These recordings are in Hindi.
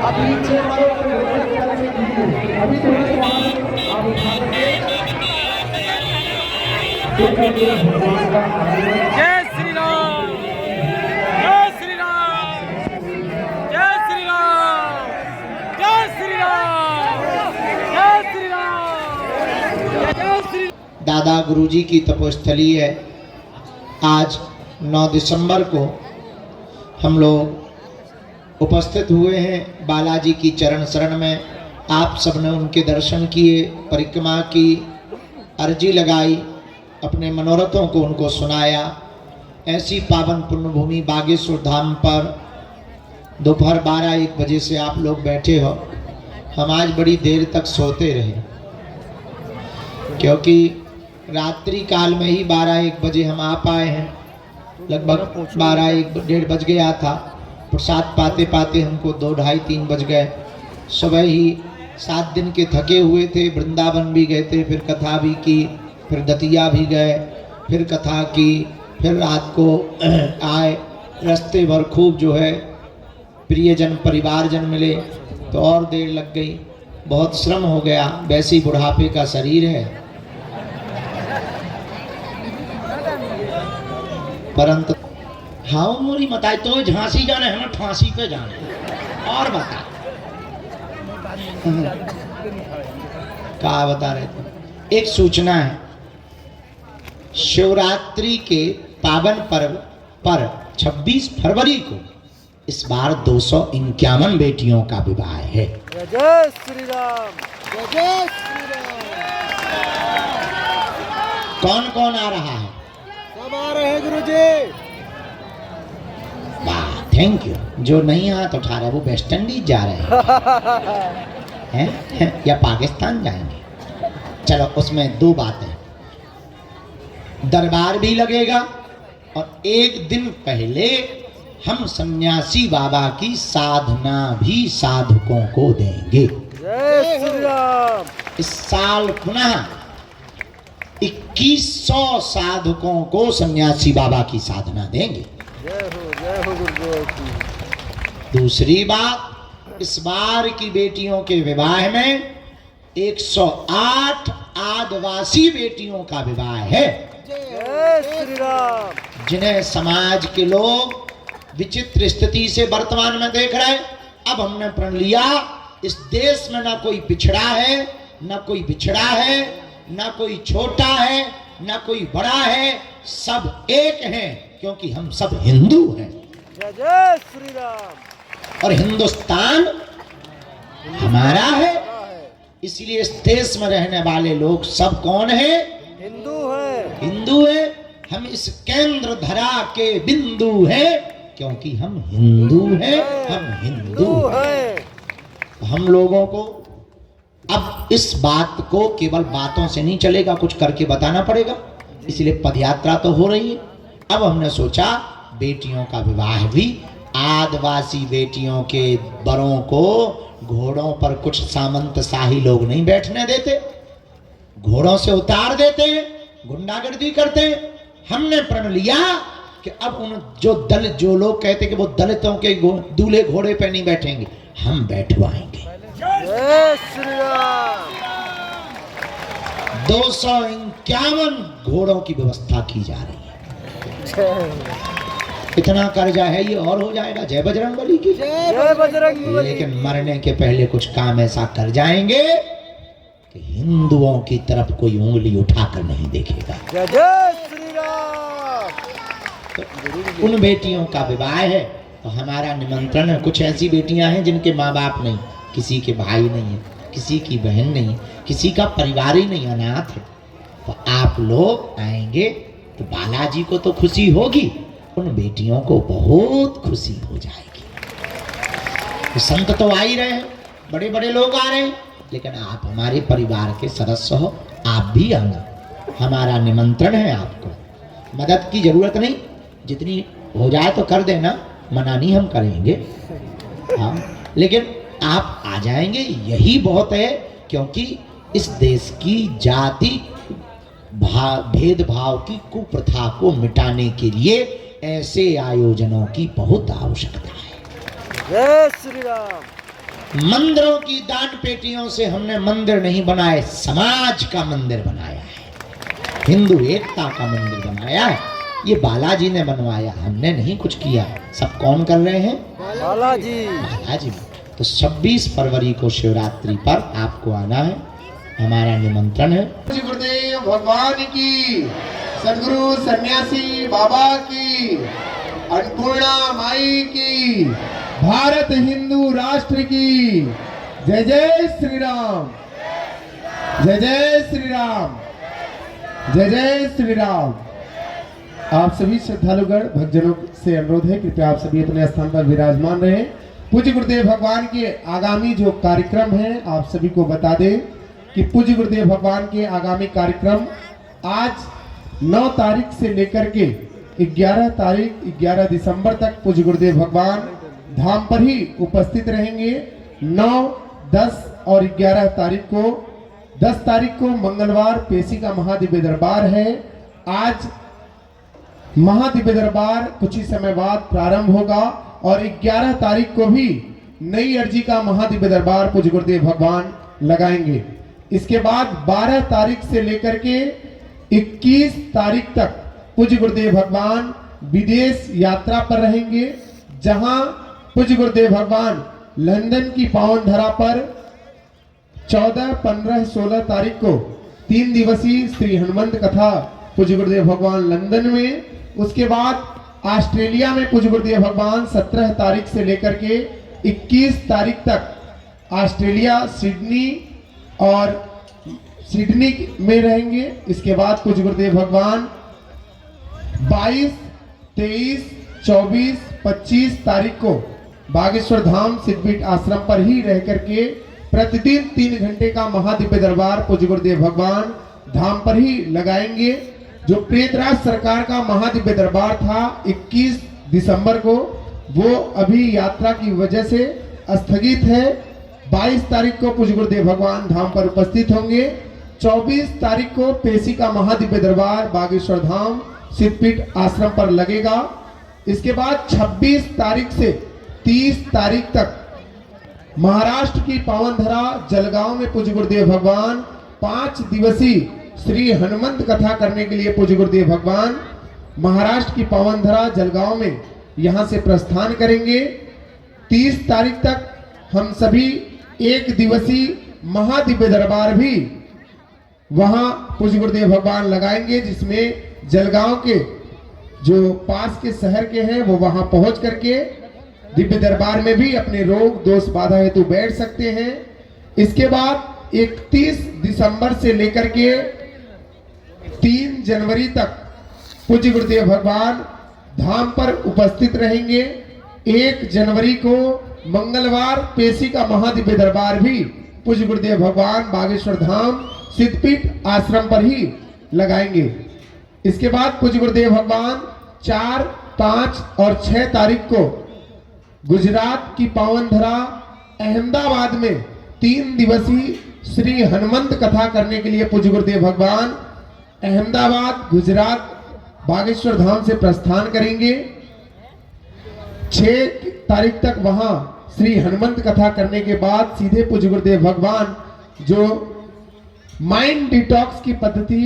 जय श्री राम, जय श्री राम, जय श्री राम, जय श्री राम, जय श्री राम, जय श्री। दादा गुरुजी की तपोस्थली है। आज 9 दिसंबर को हम लोग उपस्थित हुए हैं बालाजी की चरण शरण में। आप सबने उनके दर्शन किए, परिक्रमा की, अर्जी लगाई, अपने मनोरथों को उनको सुनाया। ऐसी पावन पुण्यभूमि बागेश्वर धाम पर दोपहर 12-1 बजे से आप लोग बैठे हो। हम आज बड़ी देर तक सोते रहे, क्योंकि रात्रि काल में ही 12-1 बजे हम आ पाए हैं। लगभग 12-1 बज गया था। प्रसाद पाते पाते हमको 2-2:30-3 बज गए। सुबह ही 7 दिन के थके हुए थे, वृंदावन भी गए थे, फिर कथा भी की, फिर दतिया भी गए, फिर कथा की, फिर रात को आए। रास्ते भर खूब जो है प्रियजन परिवारजन मिले तो और देर लग गई, बहुत श्रम हो गया। वैसे ही बुढ़ापे का शरीर है, परंतु हाँ मोरी बताए तो झांसी जाने, हमें फांसी पे जाने। और बता क्या बता रहे थे? एक सूचना है, शिवरात्रि के पावन पर्व पर 26 फरवरी को इस बार 251 बेटियों का विवाह है। जय श्री राम, जय श्री राम। कौन कौन आ रहा है? सब आ रहे हैं गुरुजी। वाह, थैंक यू। जो नहीं हाथ उठा रहे वो वेस्ट इंडीज जा रहे हैं या पाकिस्तान जाएंगे। चलो, उसमें 2 बातें, दरबार भी लगेगा और एक दिन पहले हम सन्यासी बाबा की साधना भी साधकों को देंगे। जय श्री राम। इस साल पुनः 2100 साधकों को सन्यासी बाबा की साधना देंगे। जय हो गुरुदेव की। दूसरी बात, इस बार की बेटियों के विवाह में 108 आदिवासी बेटियों का विवाह है। जय श्री राम। जिन्हें समाज के लोग विचित्र स्थिति से वर्तमान में देख रहे हैं। अब हमने प्रण लिया, इस देश में ना कोई पिछड़ा है, ना कोई बिछड़ा है, ना कोई छोटा है, ना कोई बड़ा है, सब एक हैं, क्योंकि हम सब हिंदू हैं। जय श्री राम। और हिंदुस्तान हमारा है, इसलिए इस देश में रहने वाले लोग सब कौन है? हिंदू है। हिंदू है। हम इस केंद्र धरा के बिंदु है, क्योंकि हम हिंदू हैं। हम हिंदू हैं। हम लोगों को अब इस बात को केवल बातों से नहीं चलेगा, कुछ करके बताना पड़ेगा। इसलिए पदयात्रा तो हो रही है। अब हमने सोचा बेटियों का विवाह भी, आदिवासी बेटियों के बरों को घोड़ों पर कुछ सामंत शाही लोग नहीं बैठने देते, घोड़ों से उतार देते हैं, गुंडागर्दी करते हैं। हमने प्रण लिया कि अब उन जो लोग कहते कि वो दलितों के दूल्हे घोड़े पे नहीं बैठेंगे, हम बैठवाएंगे। जय श्री राम। 251 घोड़ों की व्यवस्था की जा रही है। इतना कर्जा है, ये और हो जाएगा। जय बजरंगबली की जय बजरंगबली। लेकिन मरने के पहले कुछ काम ऐसा कर जाएंगे कि हिंदुओं की तरफ कोई उंगली उठाकर नहीं देखेगा। जय श्री राम। तो उन बेटियों का विवाह है, तो हमारा निमंत्रण है। कुछ ऐसी बेटियां हैं जिनके माँ बाप नहीं, किसी के भाई नहीं है, किसी की बहन नहीं, किसी का परिवार ही नहीं, अनाथ है। तो आप लोग आएंगे तो बालाजी को तो खुशी होगी, उन बेटियों को बहुत खुशी हो जाएगी। तो संत तो आ ही रहे हैं, बड़े बड़े लोग आ रहे हैं, लेकिन आप हमारे परिवार के सदस्य हो, आप भी आना। हमारा निमंत्रण है आपको। मदद की जरूरत नहीं, जितनी हो जाए तो कर देना, मना नहीं हम करेंगे। हाँ, लेकिन आप आ जाएंगे यही बहुत है, क्योंकि इस देश की जाति भेदभाव की कुप्रथा को मिटाने के लिए ऐसे आयोजनों की बहुत आवश्यकता है। जय श्री राम। मंदिरों की दान पेटियों से हमने मंदिर नहीं बनाए, समाज का मंदिर बनाया है, हिंदू एकता का मंदिर बनाया है। ये बालाजी ने बनवाया, हमने नहीं कुछ किया। सब कौन कर रहे हैं? बालाजी। बालाजी। तो 26 फरवरी को शिवरात्रि पर आपको आना है, हमारा निमंत्रण है। गुरुदेव भगवान की, सदगुरु सन्यासी बाबा की, अन्नपूर्णा माई की, भारत हिंदू राष्ट्र की। जय जय श्री राम, जय जय श्री राम, जय जय श्री राम। आप सभी श्रद्धालुगण भक्तजनों से अनुरोध है, कृपया आप सभी अपने स्थान पर विराजमान रहे। पूज्य गुरुदेव भगवान के आगामी जो कार्यक्रम है आप सभी को बता दें कि पूज्य गुरुदेव भगवान के आगामी कार्यक्रम आज 9 तारीख से लेकर के 11 दिसंबर तक पूज्य गुरुदेव भगवान धाम पर ही उपस्थित रहेंगे। 9, 10 और 11 तारीख को, 10 तारीख को मंगलवार पेशी का महादिव्य दरबार है। आज महादिव्य दरबार कुछ ही समय बाद प्रारंभ होगा और 11 तारीख को भी नई अर्जी का महादिव्य दरबार पूज्य गुरुदेव भगवान लगाएंगे। इसके बाद 12 तारीख से लेकर के 21 तारीख तक पूज्य गुरुदेव भगवान विदेश यात्रा पर रहेंगे, जहां पूज्य गुरुदेव भगवान लंदन की पावन धरा पर 14, 15, 16 तारीख को 3 दिवसीय श्री हनुमंत कथा पूज्य गुरुदेव भगवान लंदन में। उसके बाद ऑस्ट्रेलिया में पूज्य गुरुदेव भगवान 17 तारीख से लेकर के 21 तारीख तक ऑस्ट्रेलिया सिडनी में रहेंगे। इसके बाद पूज्य गुरुदेव भगवान 22, 23, 24, 25 तारीख को बागेश्वर धाम सिद्धपीठ आश्रम पर ही रह करके प्रतिदिन 3 घंटे का महादिव्य दरबार पूज्य गुरुदेव भगवान धाम पर ही लगाएंगे। जो प्रेतराज सरकार का महादिव्य दरबार था 21 दिसंबर को, वो अभी यात्रा की वजह से स्थगित है। 22 तारीख को पूज्य गुरुदेव भगवान धाम पर उपस्थित होंगे। 24 तारीख को पेशी का महादिव्य दरबार बागेश्वर धाम सिद्धपीठ आश्रम पर लगेगा। इसके बाद 26 तारीख से 30 तारीख तक महाराष्ट्र की पावन धरा जलगांव में पूज्य गुरुदेव भगवान 5 दिवसीय श्री हनुमंत कथा करने के लिए पूज्य गुरुदेव भगवान महाराष्ट्र की पावन धरा जलगांव में यहां से प्रस्थान करेंगे। 30 तारीख तक हम सभी 1 दिवसीय महादिव्य दरबार भी वहां पूज्य गुरुदेव भगवान लगाएंगे, जिसमें जलगांव के जो पास के शहर के हैं वो वहां पहुंच करके दिव्य दरबार में भी अपने रोग दोष बाधा हेतु बैठ सकते हैं। इसके बाद 31 दिसंबर से लेकर के 3 जनवरी तक पूज्य गुरुदेव भगवान धाम पर उपस्थित रहेंगे। 1 जनवरी को मंगलवार पेशी का महादिव्य दरबार भी पूज्य गुरुदेव भगवान बागेश्वर धाम सिद्धपीठ आश्रम पर ही लगाएंगे। इसके बाद पूज्य गुरुदेव भगवान 4, 5 और 6 तारीख को गुजरात की पावन धरा अहमदाबाद में 3 दिवसीय श्री हनुमंत कथा करने के लिए पूज्य गुरुदेव भगवान अहमदाबाद गुजरात बागेश्वर धाम से प्रस्थान करेंगे। 6 तारीख तक वहां श्री हनुमंत कथा करने के बाद सीधे पूज्य गुरुदेव भगवान जो माइंड डिटॉक्स की पद्धति,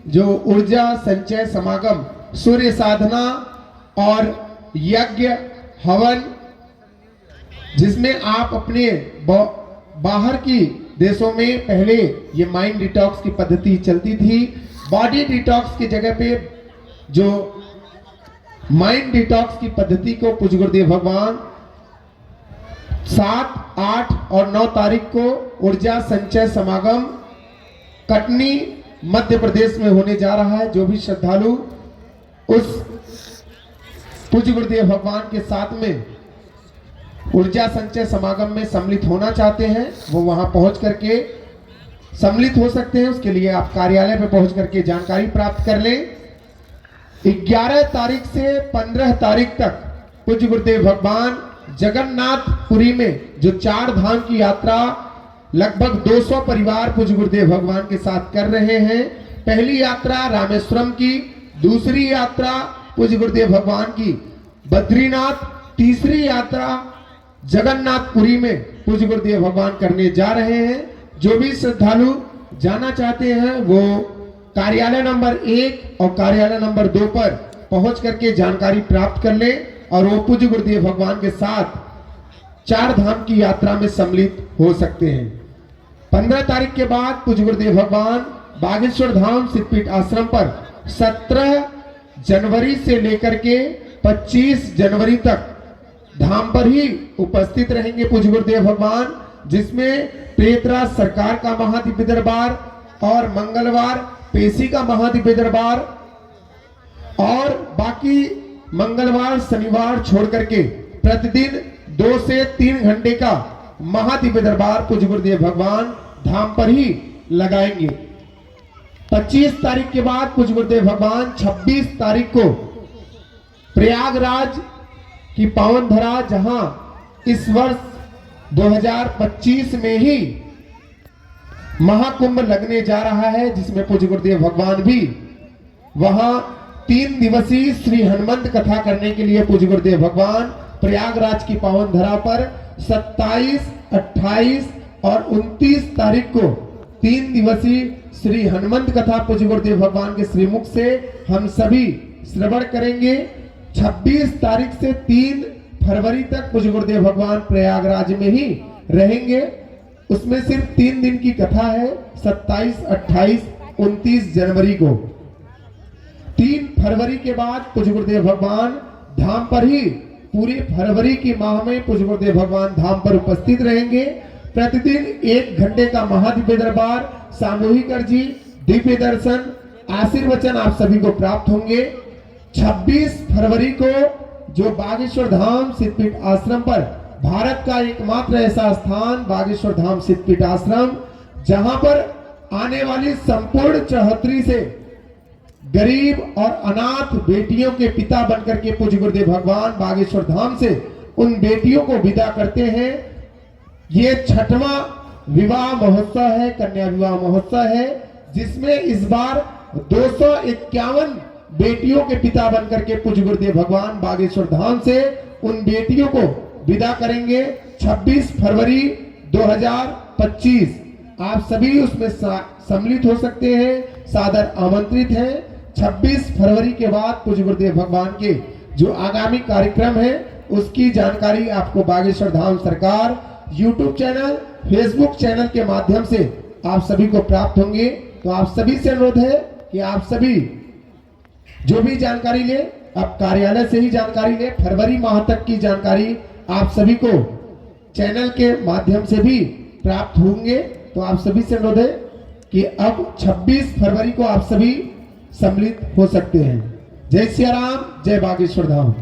जो ऊर्जा संचय समागम, सूर्य साधना और यज्ञ हवन, जिसमें आप अपने बाहर की देशों में पहले ये माइंड डिटॉक्स की पद्धति चलती थी, बॉडी डिटॉक्स की जगह पे जो माइंड डिटॉक्स की पद्धति को पूज्य गुरुदेव भगवान 7, 8 और 9 तारीख को ऊर्जा संचय समागम कटनी मध्य प्रदेश में होने जा रहा है। जो भी श्रद्धालु उस पूज्य गुरुदेव भगवान के साथ में ऊर्जा संचय समागम में सम्मिलित होना चाहते हैं वो वहां पहुंच करके सम्मिलित हो सकते हैं। उसके लिए आप कार्यालय पे पहुंच करके जानकारी प्राप्त कर लें। 11 तारीख से 15 तारीख तक पूज्य गुरुदेव भगवान जगन्नाथपुरी में जो 4 धाम की यात्रा लगभग 200 परिवार पूज्य गुरुदेव भगवान के साथ कर रहे हैं। पहली यात्रा रामेश्वरम की, दूसरी यात्रा पूज्य गुरुदेव भगवान की बद्रीनाथ, तीसरी यात्रा जगन्नाथपुरी में पूज्य गुरुदेव भगवान करने जा रहे हैं। जो भी श्रद्धालु जाना चाहते हैं वो कार्यालय नंबर 1 और कार्यालय नंबर 2 पर पहुंच करके जानकारी प्राप्त कर ले और वो पूज्य गुरुदेव भगवान के साथ 4 धाम की यात्रा में सम्मिलित हो सकते हैं। 15 तारीख के बाद पूज्य गुरुदेव भगवान बागेश्वर धाम सिद्धपीठ आश्रम पर 17 जनवरी से लेकर के 25 जनवरी तक धाम पर ही उपस्थित रहेंगे पूज्य गुरुदेव भगवान, जिसमें प्रेतराज सरकार का महादिव्य दरबार और मंगलवार पेशी का महादिव्य दरबार और बाकी मंगलवार शनिवार छोड़ करके प्रतिदिन 2 से 3 घंटे का महादिव्य दरबार पूज्य गुरुदेव भगवान धाम पर ही लगाएंगे। 25 तारीख के बाद पूज्य गुरुदेव भगवान 26 तारीख को प्रयागराज की पावन धरा, जहां इस वर्ष 2025 में ही महाकुंभ लगने जा रहा है, जिसमें पूज्य गुरुदेव भगवान भी वहां 3 दिवसीय श्री हनुमंत कथा करने के लिए पूज्य गुरुदेव भगवान प्रयागराज की पावन धरा पर 27, 28 और 29 तारीख को 3 दिवसीय श्री हनुमंत कथा पूज्य गुरुदेव भगवान के श्रीमुख से हम सभी श्रवण करेंगे। 26 तारीख से 3 फरवरी तक पूज्य गुरुदेव भगवान प्रयागराज में ही रहेंगे। उसमें सिर्फ 3 दिन की कथा है, 27, 28, 29 जनवरी को। 3 फरवरी के बाद पूज्य गुरुदेव भगवान धाम पर ही पूरे फरवरी के माह में पूज्य गुरुदेव भगवान धाम पर उपस्थित रहेंगे। प्रतिदिन 1 घंटे का महादिव्य दरबार, सामूहिक अर्जी, दिव्य दर्शन, आशीर्वचन आप सभी को प्राप्त होंगे। 26 फरवरी को जो बागेश्वर धाम सिद्धपीठ आश्रम पर भारत का एकमात्र ऐसा स्थान बागेश्वर धाम सिद्धपीठ आश्रम, जहां पर आने वाली संपूर्ण चौहत्तरी से गरीब और अनाथ बेटियों के पिता बनकर के पूज्य गुरुदेव भगवान बागेश्वर धाम से उन बेटियों को विदा करते हैं। ये 6वां विवाह महोत्सव है, कन्या विवाह महोत्सव है, जिसमें इस बार 251 बेटियों के पिता बनकर के पूज्य गुरुदेव भगवान बागेश्वर धाम से उन बेटियों को विदा करेंगे। 26 फरवरी 2025 आप सभी उसमें सम्मिलित हो सकते हैं, सादर आमंत्रित हैं। 26 फरवरी के बाद पूज्य गुरुदेव भगवान के जो आगामी कार्यक्रम है उसकी जानकारी आपको बागेश्वर धाम सरकार YouTube चैनल, Facebook चैनल के माध्यम से आप सभी को प्राप्त होंगे। तो आप सभी से अनुरोध है कि आप सभी जो भी जानकारी ले, आप कार्यालय से ही जानकारी ले। फरवरी माह तक की जानकारी आप सभी को चैनल के माध्यम से भी प्राप्त होंगे। तो आप सभी से अनुरोध है कि अब 26 फरवरी को आप सभी सम्मिलित हो सकते हैं। जय सिया राम, जय बागेश्वर धाम।